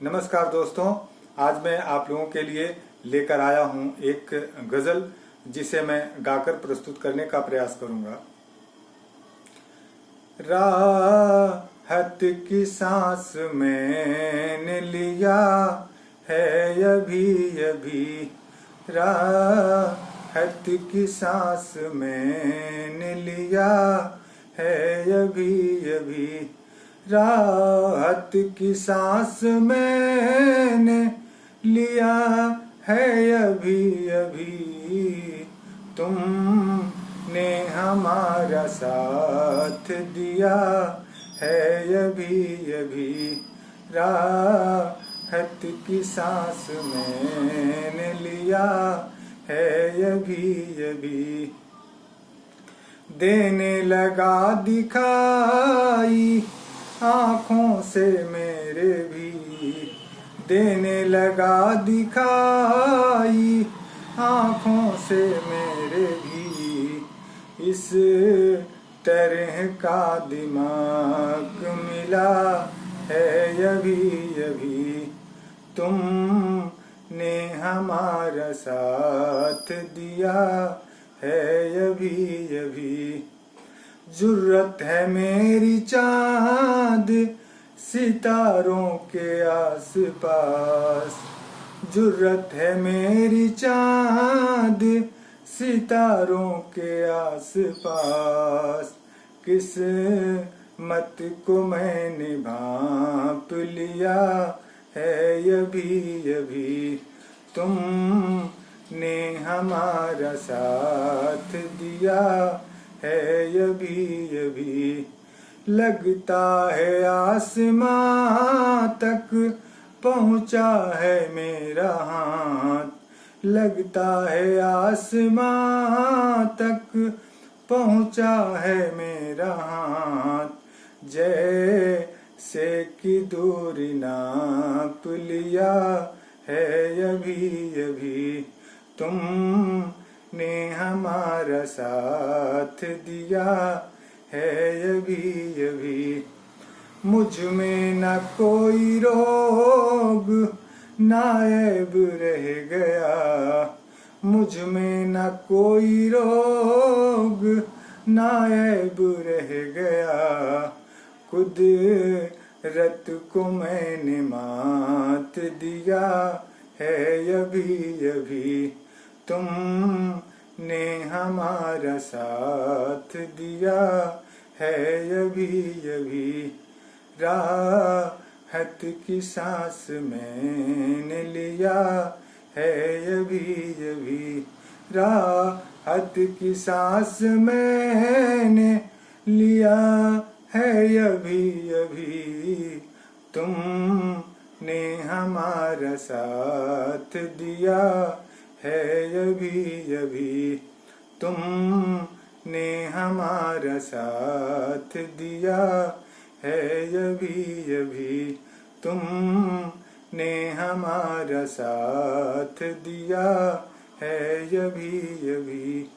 नमस्कार दोस्तों, आज मैं आप लोगों के लिए लेकर आया हूं एक गजल जिसे मैं गाकर प्रस्तुत करने का प्रयास करूंगा। राहत की सांस मैंने लिया है अभी अभी, राहत की सांस मैंने लिया है अभी अभी, राहत की सांस मैंने लिया है अभी अभी, तुमने हमारा साथ दिया है अभी अभी, राहत की सांस मैंने लिया है अभी अभी। देने लगा दिखाई आँखों से मेरे भी, देने लगा दिखाई आँखों से मेरे भी, इस तरह का दिमाग मिला है अभी अभी, तुमने हमारा साथ दिया है अभी अभी। जुर्रत है मेरी चांद सितारों के आसपास, जुर्रत है मेरी चांद सितारों के आसपास, किस्मत को मैंने भांप लिया है अभी अभी, तुमने हमारा साथ दिया है अभी अभी। लगता है आसमां तक पहुंचा है मेरा हाथ, लगता है आसमां तक पहुंचा है मेरा हाथ, जैसे कि दूरी नाप लिया है अभी अभी, तुमने हमारा साथ दिया है अभी अभी। मुझ में न कोई रोग नायब रह गया, मुझ में न कोई रोग नायब रह गया, कुदरत को मैंने मात दिया है अभी अभी, तुमने हमारा साथ दिया है अभी अभी। राहत की सांस मैंने लिया है अभी अभी, राहत की सांस मैंने लिया है अभी अभी, तुमने हमारा साथ दिया है अभी अभी, तुमने हमारा साथ दिया है अभी अभी, तुमने हमारा साथ दिया है अभी अभी।